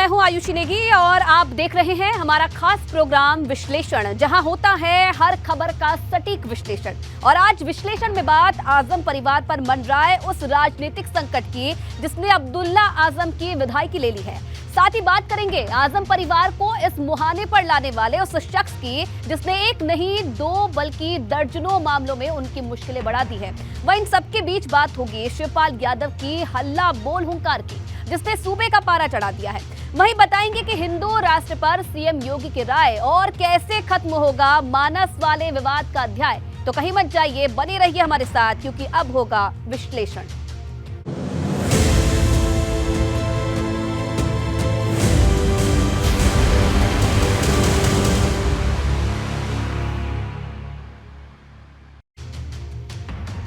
मैं हूं आयुषी नेगी और आप देख रहे हैं हमारा खास प्रोग्राम विश्लेषण, जहां होता है हर खबर का सटीक विश्लेषण। और आज विश्लेषण में बात आजम परिवार पर मंडराए उस राजनीतिक संकट की जिसने अब्दुल्ला आजम की विदाई ले ली है। साथ ही बात करेंगे आजम परिवार को इस मुहाने पर लाने वाले उस शख्स की जिसने एक नहीं दो बल्कि दर्जनों मामलों में उनकी मुश्किलें बढ़ा दी है। वहीं इन सबके बीच बात होगी शिवपाल यादव की हल्ला बोल हुंकार की जिसने सूबे का पारा चढ़ा दिया है। वहीं बताएंगे कि हिंदू राष्ट्र पर सीएम योगी की राय और कैसे खत्म होगा मानस वाले विवाद का अध्याय। तो कहीं मत जाइए, बने रहिए हमारे साथ क्योंकि अब होगा विश्लेषण।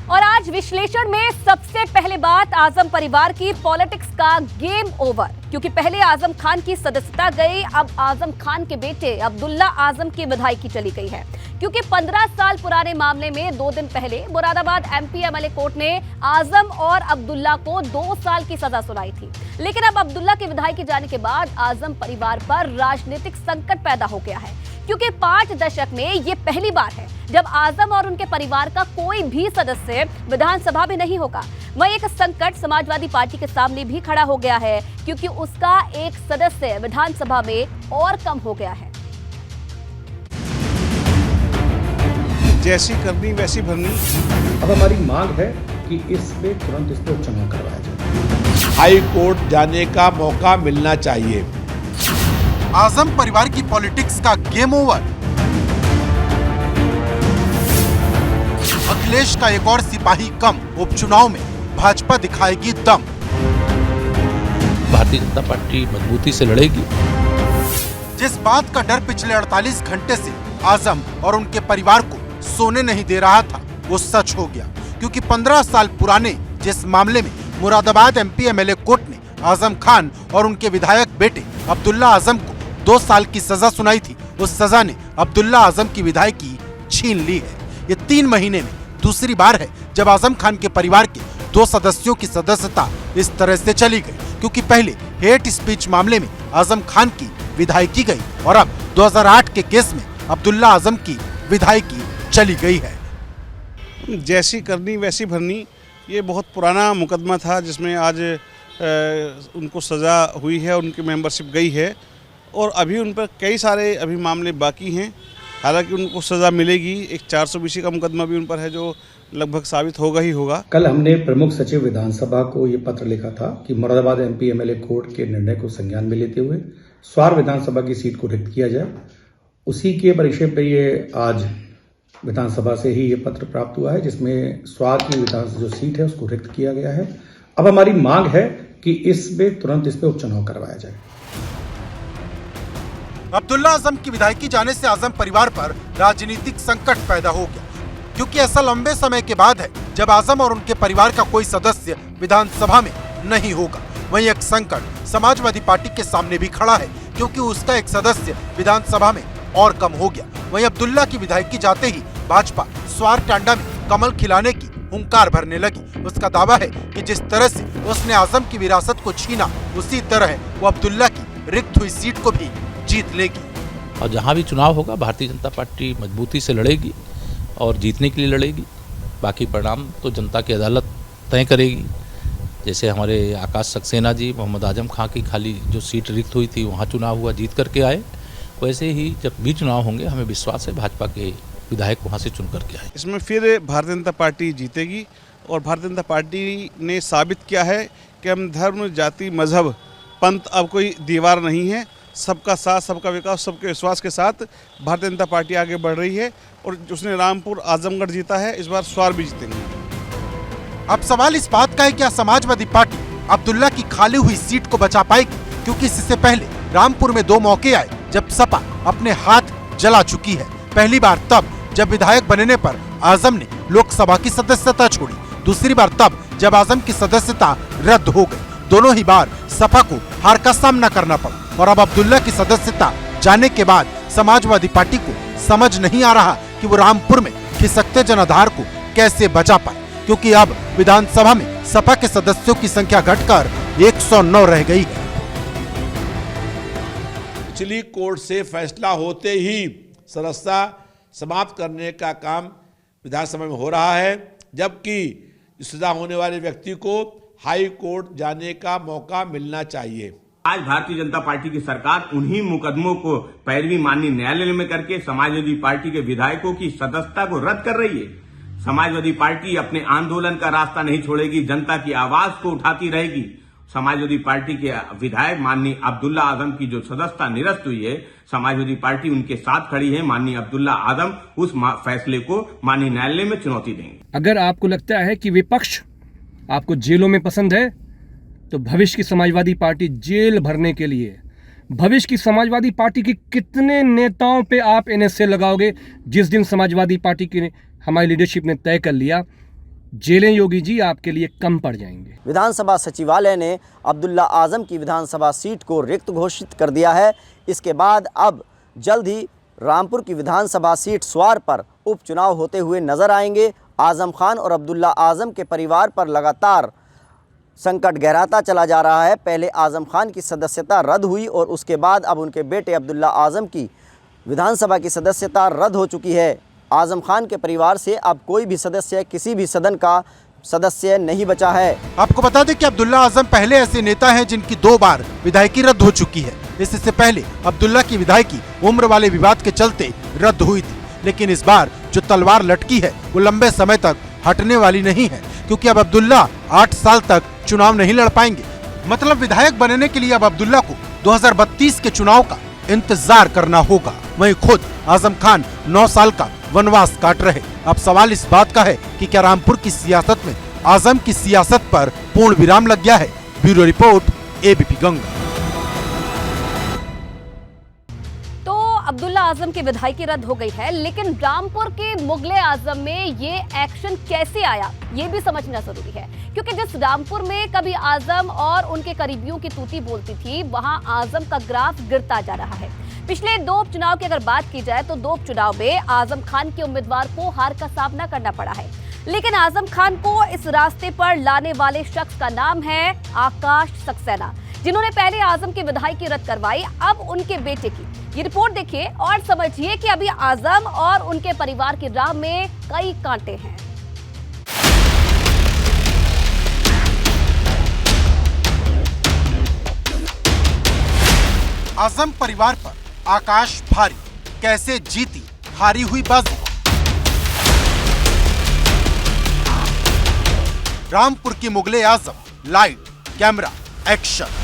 और आज विश्लेषण में सबसे पहले बात आजम परिवार की पॉलिटिक्स का गेम ओवर, क्योंकि पहले आजम खान की सदस्यता गई, अब आजम खान के बेटे अब्दुल्ला आजम की विदाई की चली गई है। क्योंकि 15 साल पुराने मामले में 2 दिन पहले मुरादाबाद एमपी एमएलए कोर्ट ने आजम और अब्दुल्ला को 2 साल की सजा सुनाई थी। लेकिन अब अब्दुल्ला की विदाई के जाने के बाद आजम परिवार पर राजनीतिक संकट पैदा हो गया है, क्योंकि 5 दशक में ये पहली बार है जब आजम और उनके परिवार का कोई भी सदस्य विधानसभा में नहीं होगा। वहीं एक संकट समाजवादी पार्टी के सामने भी खड़ा हो गया है, क्योंकि उसका एक सदस्य विधानसभा में और कम हो गया है। जैसी करनी वैसी भरनी। अब हमारी मांग है कि इस पे तुरंत इस पर चुनाव करवाया जाए। हाई कोर्ट जाने का मौका मिलना चाहिए। आजम परिवार की पॉलिटिक्स का गेम ओवर। अखिलेश का एक और सिपाही कम, उपचुनाव में भाजपा दिखाएगी दम। भारतीय जनता पार्टी मजबूती से लड़ेगी। जिस बात का डर पिछले 48 घंटे से आजम और उनके परिवार को सोने नहीं दे रहा था, वो सच हो गया। क्योंकि 15 साल पुराने जिस मामले में मुरादाबाद एमपी एमएलए कोर्ट ने आजम खान और उनके विधायक बेटे अब्दुल्ला आजम को 2 साल की सजा सुनाई थी, उस सजा ने अब्दुल्ला आजम की विधायकी छीन ली है। ये 3 महीने में दूसरी बार है जब आजम खान के परिवार के 2 सदस्यों की सदस्यता इस तरह से चली गई। क्योंकि पहले हेट स्पीच मामले में आजम खान की विधायकी गई और अब 2008 के केस में अब्दुल्ला आजम की विधायकी चली गई है। जैसी करनी वैसी भरनी, ये बहुत पुराना मुकदमा था जिसमें आज उनको सज़ा हुई है, उनकी मेंबरशिप गई है और अभी उन पर कई सारे अभी मामले बाकी हैं। हालांकि उनको सज़ा मिलेगी। एक 420 का मुकदमा भी उन पर है जो लगभग साबित होगा ही होगा। कल हमने प्रमुख सचिव विधानसभा को ये पत्र लिखा था कि मुरादाबाद एमपी एमएलए कोर्ट के निर्णय को संज्ञान में लेते हुए स्वार विधानसभा की सीट को रिक्त किया जाए। उसी के परिचय पर ये आज विधानसभा से ही ये पत्र प्राप्त हुआ है जिसमें स्वार की विधानसभा जो सीट है उसको रिक्त किया गया है। अब हमारी मांग है कि तुरंत इस पे उपचुनाव करवाया जाए। अब्दुल्ला आजम की विधायकी जाने से आजम परिवार पर राजनीतिक संकट पैदा हो गया, क्योंकि ऐसा लंबे समय के बाद है जब आजम और उनके परिवार का कोई सदस्य विधानसभा में नहीं होगा। वहीं एक संकट समाजवादी पार्टी के सामने भी खड़ा है, क्योंकि उसका एक सदस्य विधानसभा में और कम हो गया। वहीं अब्दुल्ला की विधायकी जाते ही भाजपा स्वार टांडा में कमल खिलाने की हुंकार भरने लगी। उसका दावा है कि जिस तरह से उसने आजम की विरासत को छीना, उसी तरह वो अब्दुल्ला की रिक्त हुई सीट को भी जीत लेगी। और जहां भी चुनाव होगा भारतीय जनता पार्टी मजबूती से लड़ेगी और जीतने के लिए लड़ेगी। बाकी परिणाम तो जनता की अदालत तय करेगी। जैसे हमारे आकाश सक्सेना जी मोहम्मद आजम खां की खाली जो सीट रिक्त हुई थी वहाँ चुनाव हुआ, जीत करके आए, वैसे ही जब भी चुनाव होंगे हमें विश्वास है भाजपा के विधायक वहाँ से चुन करके आए। इसमें फिर भारतीय जनता पार्टी जीतेगी और भारतीय जनता पार्टी ने साबित किया है कि हम धर्म, जाति, मजहब, पंथ अब कोई दीवार नहीं है। सबका साथ, सबका विकास, सबके विश्वास के साथ भारतीय जनता पार्टी आगे बढ़ रही है और उसने रामपुर, आजमगढ़ जीता है, इस बार स्वार भी जीतेंगे। अब सवाल इस बात का है क्या समाजवादी पार्टी अब्दुल्ला की खाली हुई सीट को बचा पाएगी? क्योंकि इससे पहले रामपुर में 2 मौके आए जब सपा अपने हाथ जला चुकी है। पहली बार तब जब विधायक बनने पर आजम ने लोकसभा की सदस्यता छोड़ी, दूसरी बार तब जब आजम की सदस्यता रद्द हो गई। दोनों ही बार सपा को हार का सामना करना पड़ा और अब अब्दुल्ला की सदस्यता जाने के बाद समाजवादी पार्टी को समझ नहीं आ रहा कि वो रामपुर में खिसकते जनाधार को कैसे बचा पाए, क्योंकि अब विधानसभा में सपा के सदस्यों की संख्या घटकर 109 रह गई है। निचली कोर्ट से फैसला होते ही सदस्यता समाप्त करने का काम विधानसभा में हो रहा है, जबकि सजा होने वाले व्यक्ति को हाई कोर्ट जाने का मौका मिलना चाहिए। आज भारतीय जनता पार्टी की सरकार उन्हीं मुकदमों को पैरवी माननीय न्यायालय में करके समाजवादी पार्टी के विधायकों की सदस्यता को रद्द कर रही है। समाजवादी पार्टी अपने आंदोलन का रास्ता नहीं छोड़ेगी, जनता की आवाज को उठाती रहेगी। समाजवादी पार्टी के विधायक माननीय अब्दुल्ला आजम की जो सदस्यता निरस्त हुई है, समाजवादी पार्टी उनके साथ खड़ी है। माननीय अब्दुल्ला आजम उस फैसले को माननीय न्यायालय में चुनौती देंगे। अगर आपको लगता है कि विपक्ष आपको जेलों में पसंद है, तो भविष्य की समाजवादी पार्टी जेल भरने के लिए भविष्य की समाजवादी पार्टी की कितने नेताओं पे आप एनएसए लगाओगे? जिस दिन समाजवादी पार्टी की हमारी लीडरशिप ने तय कर लिया, जेलें योगी जी आपके लिए कम पड़ जाएंगे। विधानसभा सचिवालय ने अब्दुल्ला आजम की विधानसभा सीट को रिक्त घोषित कर दिया है। इसके बाद अब जल्द ही रामपुर की विधानसभा सीट स्वार पर उपचुनाव होते हुए नजर आएंगे। आजम खान और अब्दुल्ला आजम के परिवार पर लगातार संकट गहराता चला जा रहा है। पहले आजम खान की सदस्यता रद्द हुई और उसके बाद अब उनके बेटे अब्दुल्ला आजम की विधानसभा की सदस्यता रद्द हो चुकी है। आजम खान के परिवार से अब कोई भी सदस्य किसी भी सदन का सदस्य नहीं बचा है। आपको बता दें कि अब्दुल्ला आजम पहले ऐसे नेता हैं जिनकी 2 बार विधायकी रद्द हो चुकी है। इससे पहले अब्दुल्ला की विधायकी उम्र वाले विवाद के चलते रद्द हुई थी, लेकिन इस बार जो तलवार लटकी है वो लंबे समय तक हटने वाली नहीं है, क्योंकि अब अब्दुल्ला 8 साल तक चुनाव नहीं लड़ पाएंगे। मतलब विधायक बनने के लिए अब अब्दुल्ला को 2032 के चुनाव का इंतजार करना होगा। वहीं खुद आजम खान 9 साल का वनवास काट रहे। अब सवाल इस बात का है कि क्या रामपुर की सियासत में आजम की सियासत पर पूर्ण विराम लग गया है। Bureau report, ABP Ganga. तो अब्दुल्ला आजम की विधायकी रद्द हो गई है, लेकिन रामपुर के मुगले आजम में ये एक्शन कैसे आया, ये भी समझना जरूरी है, क्योंकि जिस रामपुर में कभी आजम और उनके करीबियों की तूती बोलती थी, वहां आजम का ग्राफ गिरता जा रहा है। पिछले 2 उपचुनाव की अगर बात की जाए तो 2 उपचुनाव में आजम खान के उम्मीदवार को हार का सामना करना पड़ा है, लेकिन आजम खान को इस रास्ते पर लाने वाले शख्स का नाम है आकाश सक्सेना, जिन्होंने पहले आजम की विधायकी रद्द करवाई, अब उनके बेटे की। ये रिपोर्ट देखिए और समझिए कि अभी आजम और उनके परिवार की राह में कई कांटे हैं। आजम परिवार पर आकाश भारी, कैसे जीती हारी हुई बाजी। रामपुर की मुगले आजम, लाइट कैमरा एक्शन।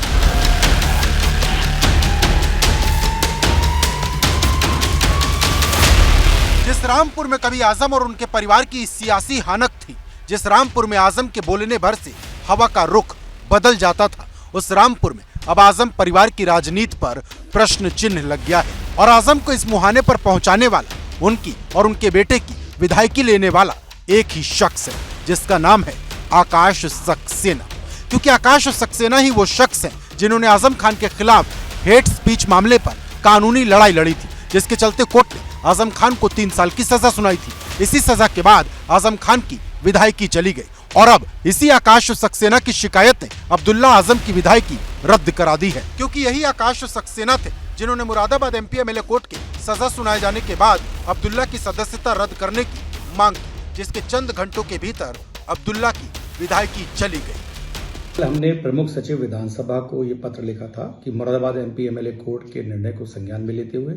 जिस रामपुर में कभी आजम और उनके परिवार की सियासी हानक थी, जिस रामपुर में आजम के बोलने भर से हवा का रुख बदल जाता था, उस रामपुर में अब आजम परिवार की राजनीति पर प्रश्न चिन्ह लग गया है। और आजम को इस मुहाने पर पहुंचाने वाला, उनकी और उनके बेटे की विधायकी लेने वाला एक ही शख्स है, जिसका नाम है आकाश सक्सेना। क्योंकि आकाश सक्सेना ही वो शख्स है जिन्होंने आजम खान के खिलाफ हेट स्पीच मामले पर कानूनी लड़ाई लड़ी थी, जिसके चलते कोर्ट ने आजम खान को 3 साल की सजा सुनाई थी। इसी सजा के बाद आजम खान की विधायकी चली गई और अब इसी आकाश सक्सेना की शिकायत ने अब्दुल्ला आजम की विधायकी रद्द करा दी है। क्योंकि यही आकाश सक्सेना थे जिन्होंने मुरादाबाद एमपी एमएलए कोर्ट के सजा सुनाए जाने के बाद अब्दुल्ला की सदस्यता रद्द करने की मांग की, जिसके चंद घंटों के भीतर अब्दुल्ला की विधायकी चली गई। हमने प्रमुख सचिव विधानसभा को ये पत्र लिखा था कि मुरादाबाद एमपी एमएलए कोर्ट के निर्णय को संज्ञान में लेते हुए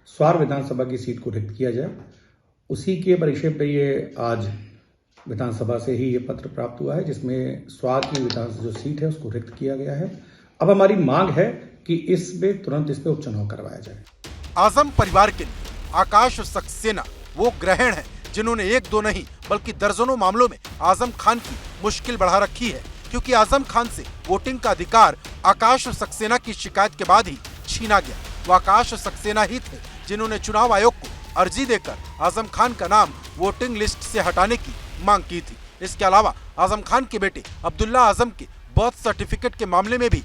स्वार विधानसभा की सीट को रिक्त किया जाए। उसी के परिषय पर ये आज विधानसभा से ही ये पत्र प्राप्त हुआ है, जिसमें स्वार की विधानसभा जो सीट है उसको रिक्त किया गया है। अब हमारी मांग है कि इसमें तुरंत इस पे उपचुनाव करवाया जाए। आजम परिवार के लिए आकाश सक्सेना वो ग्रहण है जिन्होंने 1-2 नहीं बल्कि दर्जनों मामलों में आजम खान की मुश्किल बढ़ा रखी है, क्योंकि आजम खान से वोटिंग का अधिकार आकाश सक्सेना की शिकायत के बाद ही छीना गया। वो आकाश सक्सेना ही थे जिन्होंने चुनाव आयोग को अर्जी देकर आजम खान का नाम वोटिंग लिस्ट से हटाने की मांग की थी। इसके अलावा आजम खान के बेटे अब्दुल्ला आजम के बर्थ सर्टिफिकेट के मामले में भी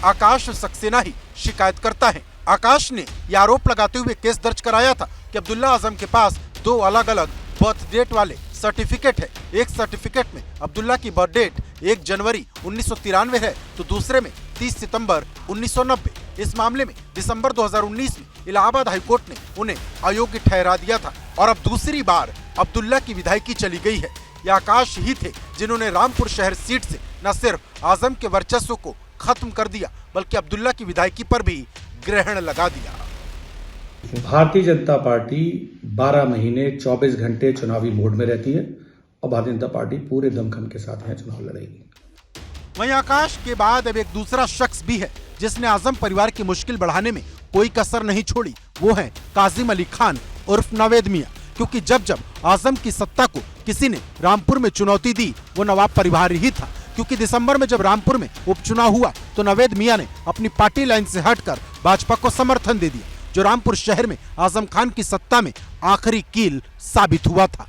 आकाश सक्सेना ही शिकायत करता है। आकाश ने यह आरोप लगाते हुए केस दर्ज कराया था कि अब्दुल्ला आजम के पास 2 अलग अलग बर्थ डेट वाले सर्टिफिकेट है। एक सर्टिफिकेट में अब्दुल्ला की बर्थ डेट 1 जनवरी 1993 है, तो दूसरे में 30 सितंबर 1990। इस मामले में दिसंबर 2019 में इलाहाबाद हाईकोर्ट ने उन्हें अयोग्य ठहरा दिया था और अब दूसरी बार अब्दुल्ला की विधायकी चली गई है। ये आकाश ही थे जिन्होंने रामपुर शहर सीट से न सिर्फ आजम के वर्चस्व को खत्म कर दिया बल्कि अब्दुल्ला की विधायकी पर भी ग्रहण लगा दिया। भारतीय जनता पार्टी 12 महीने 24 घंटे चुनावी मोड में रहती है और भारतीय जनता पार्टी पूरे दमखम के साथ यहाँ चुनाव लड़ेगी। वहीं आकाश के बाद अब एक दूसरा शख्स भी है जिसने आजम परिवार की मुश्किल बढ़ाने में कोई कसर नहीं छोड़ी। वो है काजिम अली खान उर्फ नवेद मियां, क्योंकि जब जब आजम की सत्ता को किसी ने रामपुर में चुनौती दी वो नवाब परिवार ही था। क्योंकि दिसंबर में जब रामपुर में उपचुनाव हुआ तो नवेद मियां ने अपनी पार्टी लाइन से हटकर भाजपा को समर्थन दे दिया, जो रामपुर शहर में आजम खान की सत्ता में आखिरी कील साबित हुआ था।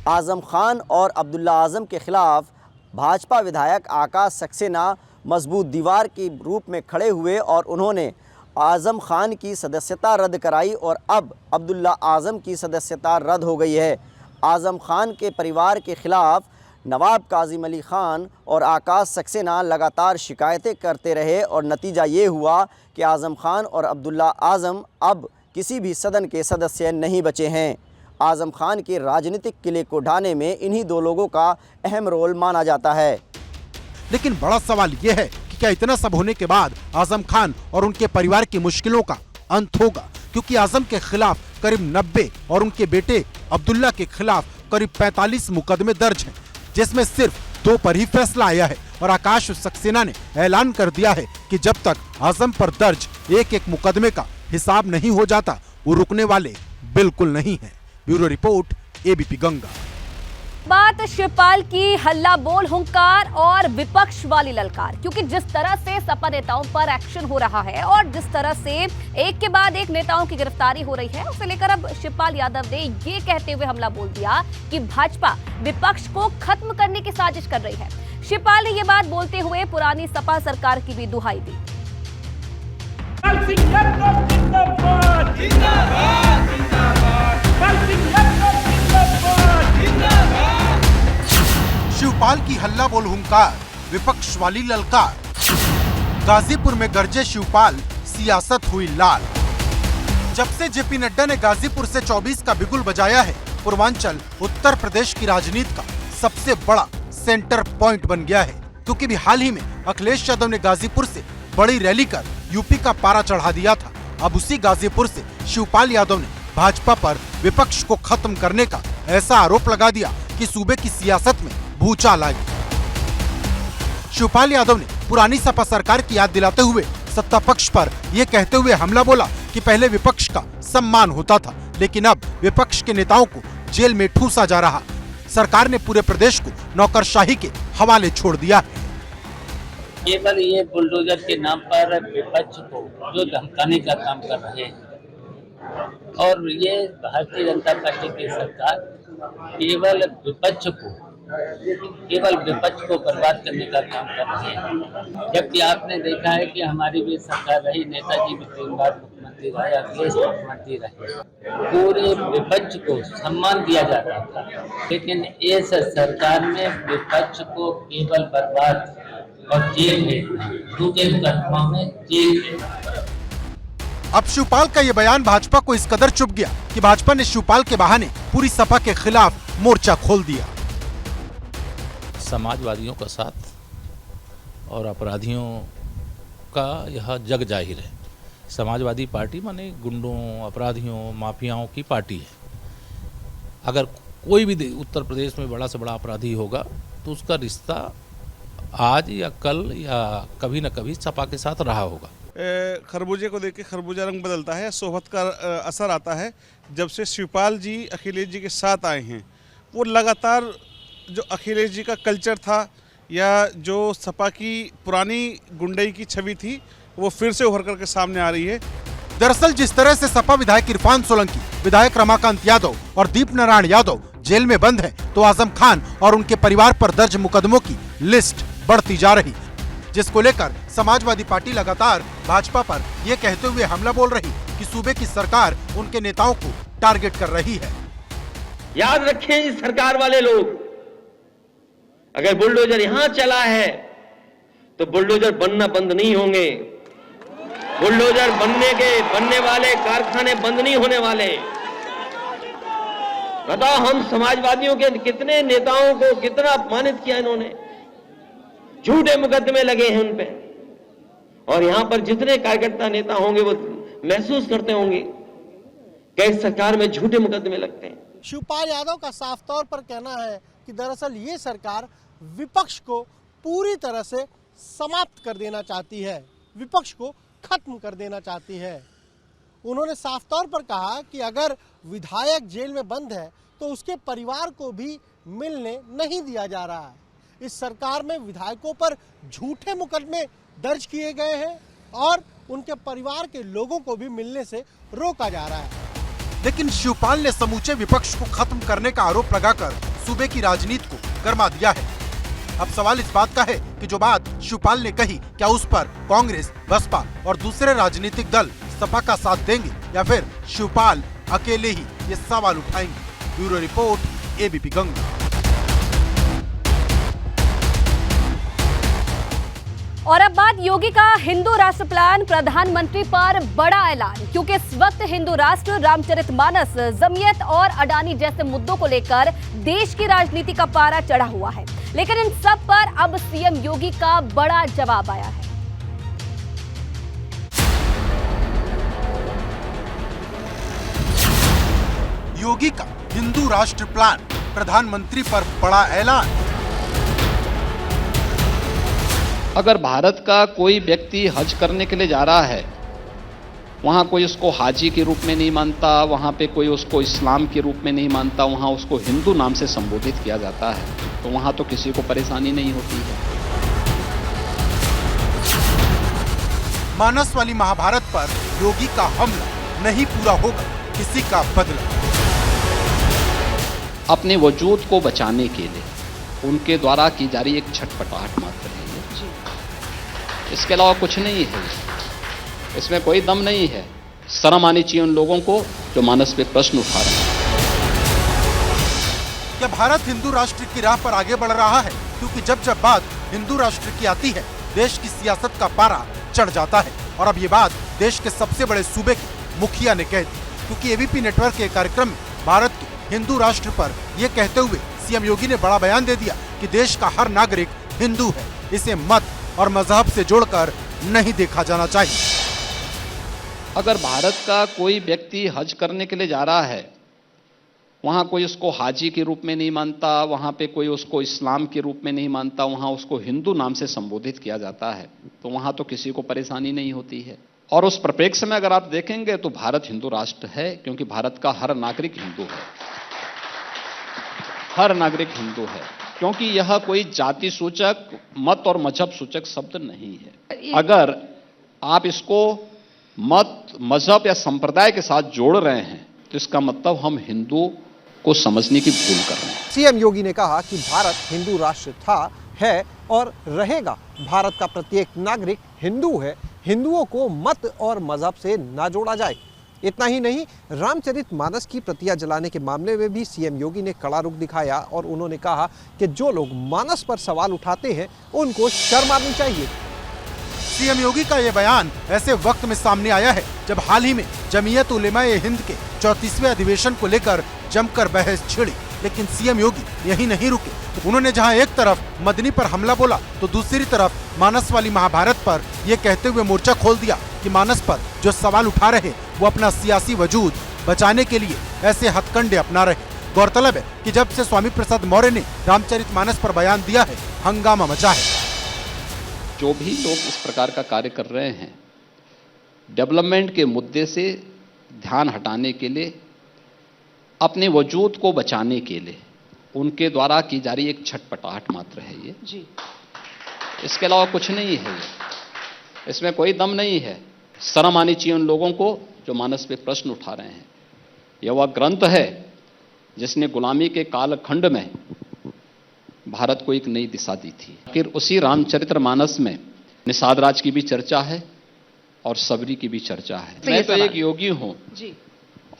आजम खान और अब्दुल्ला आजम के खिलाफ भाजपा विधायक आकाश सक्सेना मजबूत दीवार के रूप में खड़े हुए और उन्होंने आजम खान की सदस्यता रद्द कराई और अब अब्दुल्ला आजम की सदस्यता रद्द हो गई है। आजम खान के परिवार के खिलाफ नवाब काजिम अली खान और आकाश सक्सेना लगातार शिकायतें करते रहे और नतीजा ये हुआ कि आजम खान और अब्दुल्ला आजम अब किसी भी सदन के सदस्य नहीं बचे हैं। आजम खान के राजनीतिक किले को ढाने में इन्हीं दो लोगों का अहम रोल माना जाता है। लेकिन बड़ा सवाल यह है कि क्या इतना सब होने के बाद आजम खान और उनके परिवार की मुश्किलों का अंत होगा? क्योंकि आजम के खिलाफ करीब 90 और उनके बेटे अब्दुल्ला के खिलाफ करीब 45 मुकदमे दर्ज हैं, जिसमें सिर्फ 2 पर ही फैसला आया है। और आकाश सक्सेना ने ऐलान कर दिया है कि जब तक आजम पर दर्ज एक मुकदमे का हिसाब नहीं हो जाता वो रुकने वाले बिल्कुल नहीं है। Bureau report, ABP Ganga. बात शिवपाल की हल्ला बोल हुंकार और विपक्ष वाली ललकार, क्योंकि जिस तरह से सपा नेताओं पर एक्शन हो रहा है और जिस तरह से एक के बाद एक नेताओं की गिरफ्तारी हो रही है, उसे लेकर अब शिवपाल यादव ने ये कहते हुए हमला बोल दिया कि भाजपा विपक्ष को खत्म करने की साजिश कर रही है। शिवपाल ने ये बात बोलते हुए पुरानी सपा सरकार की भी दुहाई दी। शिवपाल की हल्ला बोल हुंकार, विपक्ष वाली ललकार। गाजीपुर में गरजे शिवपाल, सियासत हुई लाल। जब से जेपी नड्डा ने गाजीपुर से 24 का बिगुल बजाया है, पूर्वांचल उत्तर प्रदेश की राजनीति का सबसे बड़ा सेंटर पॉइंट बन गया है। क्योंकि भी हाल ही में अखिलेश यादव ने गाजीपुर से बड़ी रैली कर यूपी का पारा चढ़ा दिया था। अब उसी गाजीपुर से शिवपाल यादव ने भाजपा पर विपक्ष को खत्म करने का ऐसा आरोप लगा दिया कि सूबे की सियासत में भूचाल आ गई। शिवपाल यादव ने पुरानी सपा सरकार की याद दिलाते हुए सत्ता पक्ष पर यह कहते हुए हमला बोला कि पहले विपक्ष का सम्मान होता था, लेकिन अब विपक्ष के नेताओं को जेल में ठूसा जा रहा। सरकार ने पूरे प्रदेश को नौकरशाही के हवाले छोड़ दिया है। केवल ये बुलडोजर के नाम पर विपक्ष को जो धमकाने का काम कर रहे हैं और ये भारतीय जनता पार्टी की सरकार केवल विपक्ष को बर्बाद करने का काम कर रहे हैं। जबकि आपने देखा है कि हमारी भी सरकार रही, नेताजी भी 3 बार मुख्यमंत्री रहे, अखिलेश मुख्यमंत्री रहे, पूरे विपक्ष को सम्मान दिया जाता था। लेकिन इस सरकार में विपक्ष को केवल बर्बाद और जेल में जेल। अब शिवपाल का ये बयान भाजपा को इस कदर चुभ गया कि भाजपा ने शिवपाल के बहाने पूरी सपा के खिलाफ मोर्चा खोल दिया। समाजवादियों का साथ और अपराधियों का यह जग जाहिर है। समाजवादी पार्टी माने गुंडों, अपराधियों, माफियाओं की पार्टी है। अगर कोई भी उत्तर प्रदेश में बड़ा से बड़ा अपराधी होगा तो उसका रिश्ता आज या कल या कभी न कभी सपा के साथ रहा होगा। खरबूजे को देख के खरबूजा रंग बदलता है, सोहबत का असर आता है। जब से शिवपाल जी अखिलेश जी के साथ आए हैं, वो लगातार जो अखिलेश जी का कल्चर था या जो सपा की पुरानी गुंडई की छवि थी वो फिर से उभर करके सामने आ रही है। दरअसल जिस तरह से सपा विधायक इरफान सोलंकी, विधायक रमाकांत यादव और दीप नारायण यादव जेल में बंद हैं, तो आजम खान और उनके परिवार पर दर्ज मुकदमों की लिस्ट बढ़ती जा रही, जिसको लेकर समाजवादी पार्टी लगातार भाजपा पर यह कहते हुए हमला बोल रही कि सूबे की सरकार उनके नेताओं को टारगेट कर रही है। याद रखें इस सरकार वाले लोग, अगर बुलडोजर यहां चला है तो बुलडोजर बनना बंद नहीं होंगे। बुलडोजर बनने वाले कारखाने बंद नहीं होने वाले। बताओ, हम समाजवादियों के कितने नेताओं को कितना अपमानित किया इन्होंने, झूठे मुकदमे लगे हैं उन पे। और यहां पर जितने कार्यकर्ता नेता होंगे वो महसूस करते होंगे कि इस सरकार में झूठे मुकदमे लगते हैं। शिवपाल यादव का साफ तौर पर कहना है कि दरअसल ये सरकार विपक्ष को पूरी तरह से समाप्त कर देना चाहती है, विपक्ष को खत्म कर देना चाहती है। उन्होंने साफ तौर पर कहा कि अगर विधायक जेल में बंद है तो उसके परिवार को भी मिलने नहीं दिया जा रहा है। इस सरकार में विधायकों पर झूठे मुकदमे दर्ज किए गए हैं और उनके परिवार के लोगों को भी मिलने से रोका जा रहा है। लेकिन शिवपाल ने समूचे विपक्ष को खत्म करने का आरोप लगाकर सूबे की राजनीति को गरमा दिया है। अब सवाल इस बात का है कि जो बात शिवपाल ने कही, क्या उस पर कांग्रेस, बसपा और दूसरे राजनीतिक दल सपा का साथ देंगे या फिर शिवपाल अकेले ही ये सवाल उठाएंगे। Bureau report, ABP Ganga. और अब बात योगी का हिंदू राष्ट्र प्लान, प्रधानमंत्री पर बड़ा ऐलान, क्योंकि इस वक्त हिंदू राष्ट्र, रामचरितमानस, जमीयत और अडानी जैसे मुद्दों को लेकर देश की राजनीति का पारा चढ़ा हुआ है। लेकिन इन सब पर अब सीएम योगी का बड़ा जवाब आया है। योगी का हिंदू राष्ट्र प्लान, प्रधानमंत्री पर बड़ा ऐलान। अगर भारत का कोई व्यक्ति हज करने के लिए जा रहा है, वहाँ कोई उसको हाजी के रूप में नहीं मानता, वहाँ पे कोई उसको इस्लाम के रूप में नहीं मानता, वहाँ उसको हिंदू नाम से संबोधित किया जाता है, तो वहाँ तो किसी को परेशानी नहीं होती है। मानस वाली महाभारत पर योगी का हमला, नहीं पूरा होगा किसी का बदला। अपने वजूद को बचाने के लिए उनके द्वारा की जा रही एक छटपटाहट मात्र है, इसके अलावा कुछ नहीं है। इसमें कोई दम नहीं है। शर्म आनी चाहिए उन लोगों को जो मानस पे प्रश्न उठा रहे हैं। क्या भारत हिंदू राष्ट्र की राह पर आगे बढ़ रहा है? क्योंकि जब जब बात हिंदू राष्ट्र की आती है, देश की सियासत का पारा चढ़ जाता है। और अब ये बात देश के सबसे बड़े सूबे के मुखिया ने कह दी, क्योंकि एबीपी नेटवर्क के कार्यक्रम में भारत के हिंदू राष्ट्र पर यह कहते हुए सीएम योगी ने बड़ा बयान दे दिया कि देश का हर नागरिक हिंदू है, इसे मत और मजहब से जोड़कर नहीं देखा जाना चाहिए। अगर भारत का कोई व्यक्ति हज करने के लिए जा रहा है, वहाँ कोई उसको हाजी के रूप में नहीं मानता, वहाँ पे कोई उसको इस्लाम के रूप में नहीं मानता, वहाँ उसको हिंदू नाम से संबोधित किया जाता है, तो वहाँ तो किसी को परेशानी नहीं होती है। और उस परिप्रेक्ष्य में अगर आप देखेंगे तो भारत हिंदू राष्ट्र है, क्योंकि भारत का हर नागरिक हिंदू है, हर नागरिक हिंदू है, क्योंकि यह कोई जाति सूचक, मत और मजहब सूचक शब्द नहीं है। अगर आप इसको मत, मजहब या संप्रदाय के साथ जोड़ रहे हैं तो इसका मतलब हम हिंदू को समझने की भूल कर रहे हैं। सीएम योगी ने कहा कि भारत हिंदू राष्ट्र था, है और रहेगा। भारत का प्रत्येक नागरिक हिंदू है, हिंदुओं को मत और मजहब से ना जोड़ा जाए। इतना ही नहीं, रामचरितमानस की प्रतियां जलाने के मामले में भी सीएम योगी ने कड़ा रुख दिखाया और उन्होंने कहा कि जो लोग मानस पर सवाल उठाते हैं उनको शर्म आनी चाहिए। सीएम योगी का यह बयान ऐसे वक्त में सामने आया है जब हाल ही में जमीयत उलेमाए हिंद के 34वें अधिवेशन को लेकर जमकर बहस छिड़ी। लेकिन सीएम योगी यही नहीं रुके। उन्होंने जहां एक तरफ मदनी पर हमला बोला तो दूसरी तरफ मानस वाली महाभारत पर यह कहते हुए मोर्चा खोल दिया कि मानस पर जो सवाल उठा रहे वो अपना सियासी वजूद बचाने के लिए ऐसे हथकंडे अपना रहे। गौरतलब है कि जब से स्वामी प्रसाद मौर्य ने रामचरितमानस पर बयान दिया है, हंगामा मचा है। जो भी लोग इस प्रकार का कार्य कर रहे हैं, डेवलपमेंट के मुद्दे से ध्यान हटाने के लिए, अपने वजूद को बचाने के लिए उनके द्वारा की जा रही एक छटपटाहट मात्र है ये जी, इसके अलावा कुछ नहीं है। इसमें कोई दम नहीं है। शर्म आनी चाहिए उन लोगों को जो मानस पे प्रश्न उठा रहे हैं। यह वह ग्रंथ है जिसने गुलामी के कालखंड में भारत को एक नई दिशा दी थी। फिर उसी रामचरितमानस में निषाद राज की भी चर्चा है और सबरी की भी चर्चा है। मैं तो एक योगी हूँ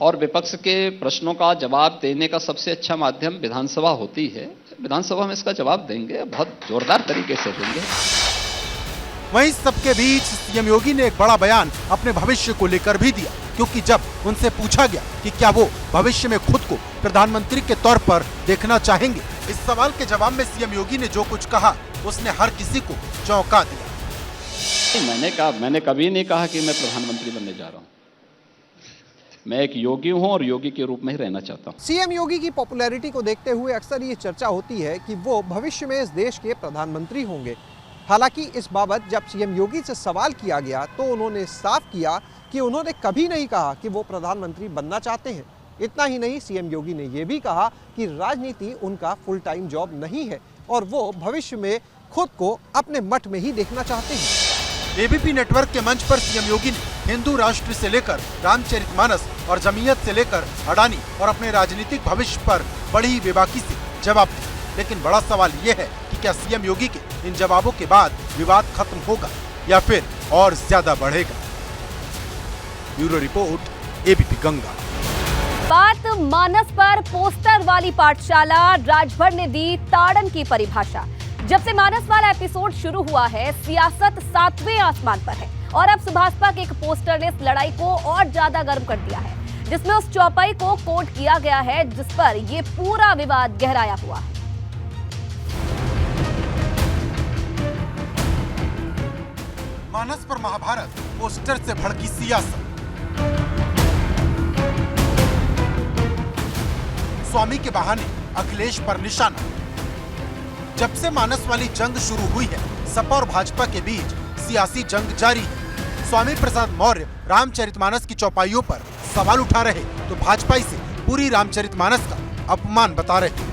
और विपक्ष के प्रश्नों का जवाब देने का सबसे अच्छा माध्यम विधानसभा होती है। विधानसभा में इसका जवाब देंगे, बहुत जोरदार तरीके से देंगे। वहीं सबके बीच सीएम योगी ने एक बड़ा बयान अपने भविष्य को लेकर भी दिया, क्योंकि जब उनसे पूछा गया कि क्या वो भविष्य में खुद को प्रधानमंत्री के तौर पर देखना चाहेंगे, इस सवाल के जवाब में सीएम योगी ने जो कुछ कहा उसने हर किसी को चौंका दिया। मैंने कभी नहीं कहा कि मैं प्रधानमंत्री बनने जा रहा हूँ। मैं एक योगी हूँ और योगी के रूप में ही रहना चाहता हूँ। सीएम योगी की पॉपुलैरिटी को देखते हुए अक्सर ये चर्चा होती है कि वो भविष्य में इस देश के प्रधानमंत्री होंगे। हालांकि इस बाबत जब सीएम योगी से सवाल किया गया तो उन्होंने साफ किया कि उन्होंने कभी नहीं कहा कि वो प्रधानमंत्री बनना चाहते हैं। इतना ही नहीं, सीएम योगी ने ये भी कहा कि राजनीति उनका फुल टाइम जॉब नहीं है और वो भविष्य में खुद को अपने मठ में ही देखना चाहते हैं। एबीपी नेटवर्क के मंच पर सीएम योगी ने हिंदू राष्ट्र से लेकर रामचरितमानस और जमीयत से लेकर अडानी और अपने राजनीतिक भविष्य पर बड़ी बेबाकी से जवाब दिया। लेकिन बड़ा सवाल ये है कि क्या सीएम योगी के इन जवाबों के बाद विवाद खत्म होगा या फिर और ज्यादा बढ़ेगा। Bureau report, ABP Ganga. बात मानस पर पोस्टर वाली पाठशाला, राजभर ने दी ताड़न की परिभाषा। जब से मानस वाला एपिसोड शुरू हुआ है, सियासत 7वें आसमान पर है और अब सुभाषपा के एक पोस्टर ने इस लड़ाई को और ज्यादा गर्म कर दिया है, जिसमें उस चौपाई को कोट किया गया है जिस पर ये पूरा विवाद गहराया हुआ है। मानस पर महाभारत पोस्टर से भड़की सियासत। स्वामी के बहाने अखिलेश पर निशाना। जब से मानस वाली जंग शुरू हुई है, सपा और भाजपा के बीच सियासी जंग जारी है। स्वामी प्रसाद मौर्य रामचरितमानस की चौपाइयों पर सवाल उठा रहे तो भाजपा इसे पूरी रामचरितमानस का अपमान बता रहे।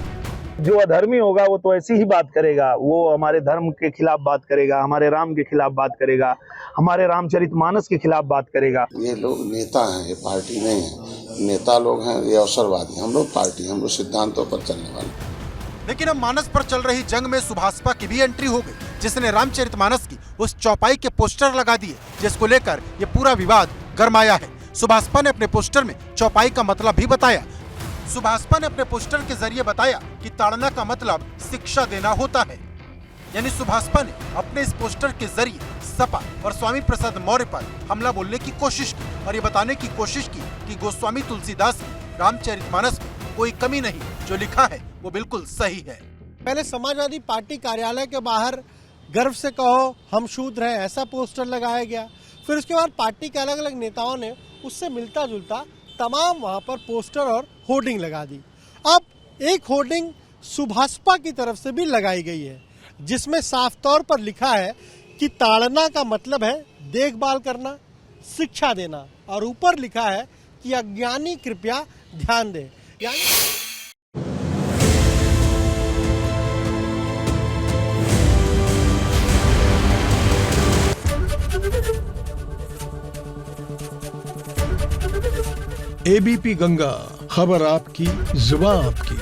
जो अधर्मी होगा वो तो ऐसी ही बात करेगा, वो हमारे धर्म के खिलाफ बात करेगा, हमारे राम के खिलाफ बात करेगा, हमारे रामचरितमानस के खिलाफ बात करेगा। ये लोग नेता हैं, ये पार्टी नहीं है। नेता लोग हैं, ये अवसरवादी। हम लोग पार्टी, हम लोग सिद्धांतों पर चलने वाले। लेकिन अब मानस पर चल रही जंग में सुभाषपा की भी एंट्री हो गई, जिसने रामचरितमानस की उस चौपाई के पोस्टर लगा दिए, जिसको लेकर ये पूरा विवाद गरमाया है। सुभाषपा ने अपने पोस्टर में चौपाई का मतलब भी बताया। सुभाषपा ने अपने पोस्टर के जरिए बताया कि ताड़ना का मतलब शिक्षा देना होता है। यानी सुभाषपा ने अपने इस पोस्टर के जरिए सपा और स्वामी प्रसाद मौर्य पर हमला बोलने की कोशिश की और ये बताने की कोशिश की कि गोस्वामी तुलसीदास की रामचरितमानस में कोई कमी नहीं, जो लिखा है वो बिल्कुल सही है। पहले समाजवादी पार्टी कार्यालय के बाहर गर्व से कहो हम शूद्र हैं ऐसा पोस्टर लगाया गया। फिर उसके बाद पार्टी के अलग अलग नेताओं ने उससे मिलता जुलता तमाम वहां पर पोस्टर और होर्डिंग लगा दी। अब एक होर्डिंग सुभाषपा की तरफ से भी लगाई गई है, जिसमें साफ तौर पर लिखा है कि ताड़ना का मतलब है देखभाल करना, शिक्षा देना, और ऊपर लिखा है कि अज्ञानी कृपया ध्यान दें। एबीपी गंगा, खबर आपकी, जुबान आपकी।